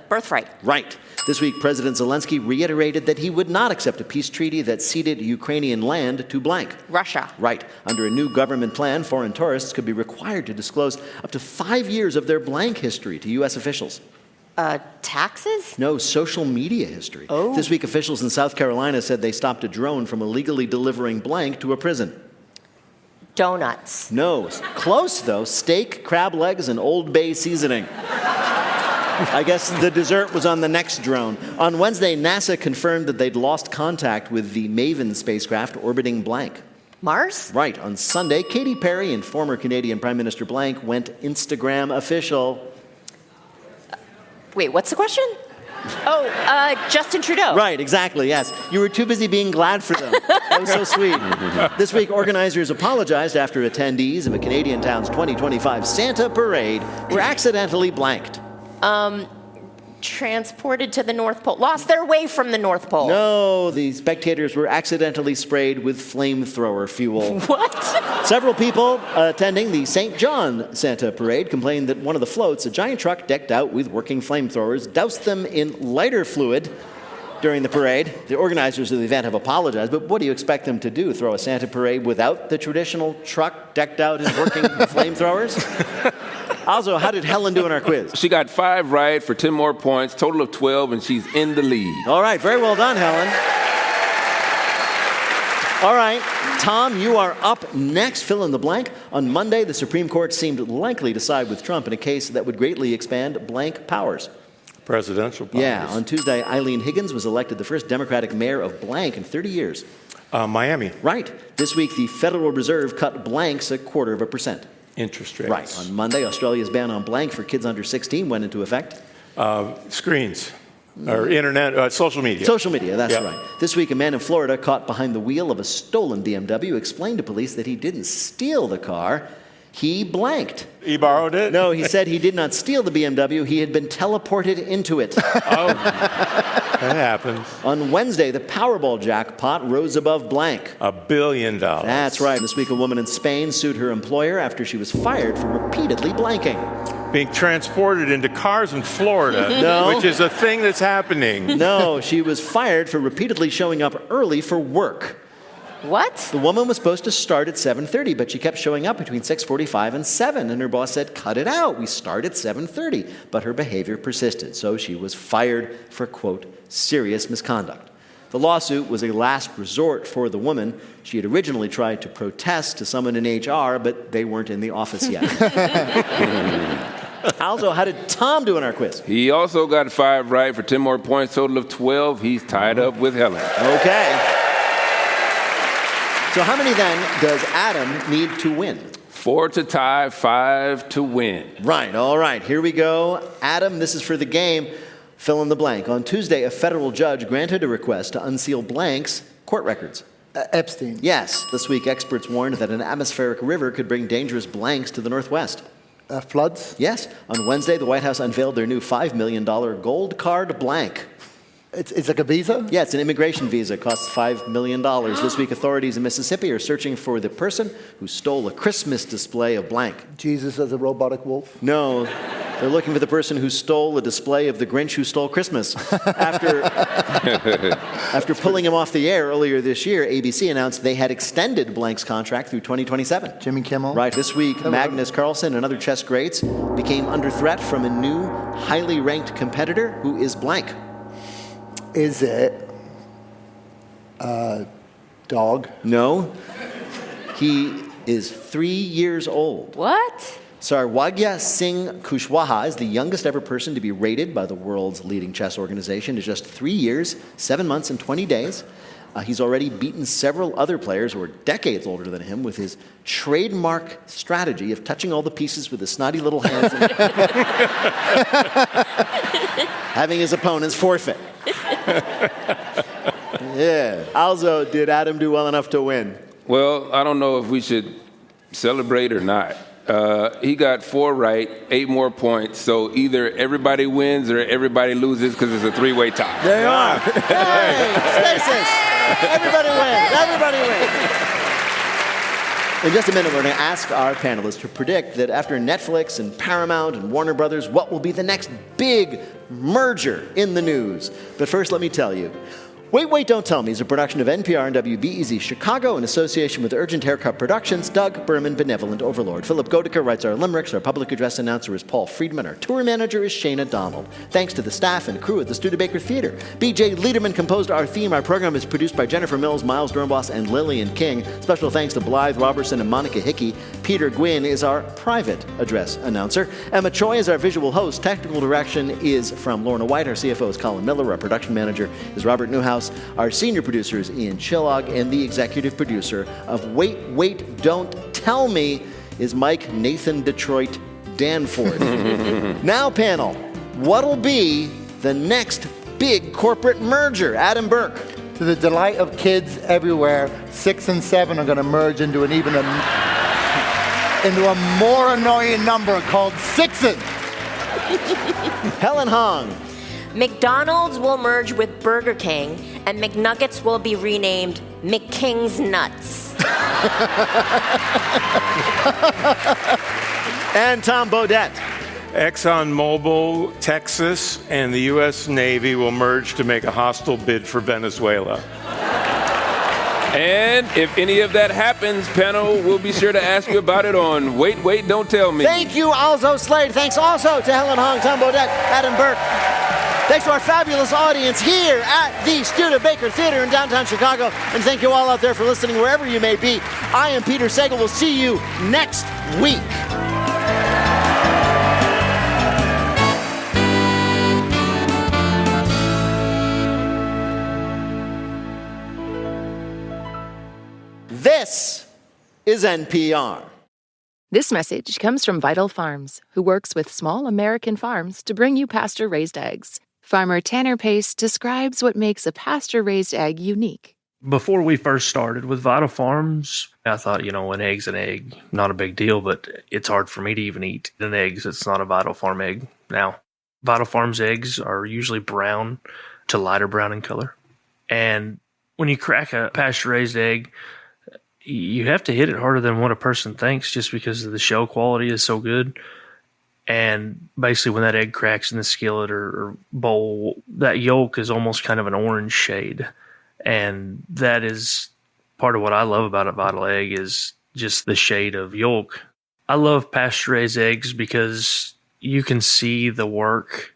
Birthright. Right. This week, President Zelensky reiterated that he would not accept a peace treaty that ceded Ukrainian land to blank. Russia. Right. Under a new government plan, foreign tourists could be required to disclose up to 5 years of their blank history to U.S. officials. Taxes? No, social media history. Oh. This week, officials in South Carolina said they stopped a drone from illegally delivering blank to a prison. Donuts. No. Close, though. Steak, crab legs, and Old Bay seasoning. I guess the dessert was on the next drone. On Wednesday, NASA confirmed that they'd lost contact with the Maven spacecraft orbiting blank. Mars? Right. On Sunday, Katy Perry and former Canadian Prime Minister blank went Instagram official. Wait, what's the question? Justin Trudeau. Right, exactly, yes. You were too busy being glad for them. That was so sweet. This week, organizers apologized after attendees of a Canadian town's 2025 Santa Parade were accidentally blanked. Transported to the North Pole. Lost their way from the North Pole. No, the spectators were accidentally sprayed with flamethrower fuel. What? Several people attending the St. John Santa Parade complained that one of the floats, a giant truck decked out with working flamethrowers, doused them in lighter fluid during the parade. The organizers of the event have apologized, but what do you expect them to do? Throw a Santa Parade without the traditional truck decked out in working flamethrowers? Also, how did Helen do in our quiz? She got 5 right for 10 more points, total of 12, and she's in the lead. All right, very well done, Helen. All right, Tom, you are up next. Fill in the blank. On Monday, the Supreme Court seemed likely to side with Trump in a case that would greatly expand blank powers. Presidential powers. Yeah, on Tuesday, Eileen Higgins was elected the first Democratic mayor of blank in 30 years. Miami. Right. This week, the Federal Reserve cut blanks 0.25%. Interest rates. Right. On Monday, Australia's ban on blank for kids under 16 went into effect. Screens. Or internet, social media. Social media, that's right. This week, a man in Florida caught behind the wheel of a stolen BMW explained to police that he didn't steal the car. He blanked. He borrowed it? No, he said he did not steal the BMW. He had been teleported into it. Oh, that happens. On Wednesday, the Powerball jackpot rose above blank. $1 billion. That's right. This week, a woman in Spain sued her employer after she was fired for repeatedly blanking. Being transported into cars in Florida, No. which is a thing that's happening. No, she was fired for repeatedly showing up early for work. What? The woman was supposed to start at 7:30, but she kept showing up between 6:45 and 7, and her boss said, cut it out, we start at 7:30. But her behavior persisted, so she was fired for, quote, serious misconduct. The lawsuit was a last resort for the woman. She had originally tried to protest to someone in HR, but they weren't in the office yet. Also, how did Tom do in our quiz? He also got 5 right for 10 more points, total of 12. He's tied up with Helen. Okay. So how many then does Adam need to win? 4 to tie, 5 to win. Right, all right, here we go. Adam, this is for the game. Fill in the blank. On Tuesday, a federal judge granted a request to unseal blanks court records. Epstein. Yes. This week, experts warned that an atmospheric river could bring dangerous blanks to the Northwest. Floods? Yes. On Wednesday, the White House unveiled their new $5 million gold card blank. It's like a visa? Yeah, it's an immigration visa. It costs $5 million. This week, authorities in Mississippi are searching for the person who stole a Christmas display of blank. Jesus as a robotic wolf? No, they're looking for the person who stole a display of the Grinch Who Stole Christmas. After pulling him off the air earlier this year, ABC announced they had extended Blank's contract through 2027. Jimmy Kimmel? Right, this week, Magnus Carlsen and other chess greats became under threat from a new, highly ranked competitor who is blank. Is it a dog? No. He is 3 years old. What? Sarwagya Singh Kushwaha is the youngest ever person to be rated by the world's leading chess organization in just 3 years, 7 months, and 20 days. He's already beaten several other players who are decades older than him with his trademark strategy of touching all the pieces with his snotty little hands and having his opponents forfeit. Yeah. Also, did Adam do well enough to win? Well, I don't know if we should celebrate or not. He got 4 right, 8 more points. So either everybody wins or everybody loses because it's a 3-way tie. They are. Hey, Stasis! Everybody wins. Everybody wins. In just a minute, we're going to ask our panelists to predict that after Netflix and Paramount and Warner Brothers, what will be the next big merger in the news. But first, let me tell you, Wait, Don't Tell Me is a production of NPR and WBEZ Chicago in association with Urgent Haircut Productions, Doug Berman, Benevolent Overlord. Philip Goedeke writes our limericks. Our public address announcer is Paul Friedman. Our tour manager is Shayna Donald. Thanks to the staff and crew at the Studebaker Theater. B.J. Liederman composed our theme. Our program is produced by Jennifer Mills, Miles Dornbos, and Lillian King. Special thanks to Blythe Robertson and Monica Hickey. Peter Gwynn is our private address announcer. Emma Choi is our visual host. Technical direction is from Lorna White. Our CFO is Colin Miller. Our production manager is Robert Newhouse. Our senior producer is Ian Chillog, and the executive producer of Wait, Don't Tell Me is Mike Nathan Detroit Danforth. Now, panel, what'll be the next big corporate merger? Adam Burke. To the delight of kids everywhere, 6 and 7 are going to merge into a more annoying number called sixes. Helen Hong. McDonald's will merge with Burger King, and McNuggets will be renamed McKing's Nuts. And Tom Bodett. ExxonMobil, Texas, and the U.S. Navy will merge to make a hostile bid for Venezuela. And if any of that happens, panel, we'll be sure to ask you about it on Wait, Don't Tell Me. Thank you, Alzo Slade. Thanks also to Helen Hong, Tom Bodett, Adam Burke. Thanks to our fabulous audience here at the Studebaker Theater in downtown Chicago. And thank you all out there for listening wherever you may be. I am Peter Sagal. We'll see you next week. This is NPR. This message comes from Vital Farms, who works with small American farms to bring you pasture-raised eggs. Farmer Tanner Pace describes what makes a pasture-raised egg unique. Before we first started with Vital Farms, I thought, an egg's an egg, not a big deal, but it's hard for me to even eat an egg. It's not a Vital Farm egg. Now, Vital Farms eggs are usually brown to lighter brown in color. And when you crack a pasture-raised egg, you have to hit it harder than what a person thinks just because the shell quality is so good. And basically when that egg cracks in the skillet or bowl, that yolk is almost kind of an orange shade. And that is part of what I love about a Vital egg is just the shade of yolk. I love pasture-raised eggs because you can see the work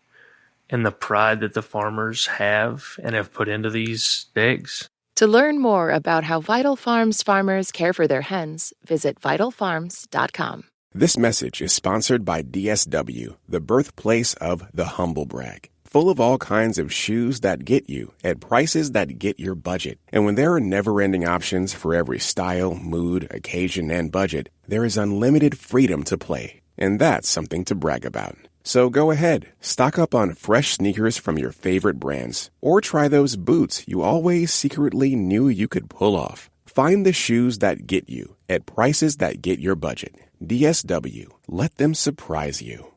and the pride that the farmers have and have put into these eggs. To learn more about how Vital Farms farmers care for their hens, visit vitalfarms.com. This message is sponsored by DSW, the birthplace of the humble brag. Full of all kinds of shoes that get you at prices that get your budget. And when there are never-ending options for every style, mood, occasion, and budget, there is unlimited freedom to play. And that's something to brag about. So go ahead, stock up on fresh sneakers from your favorite brands, or try those boots you always secretly knew you could pull off. Find the shoes that get you at prices that get your budget. DSW, let them surprise you.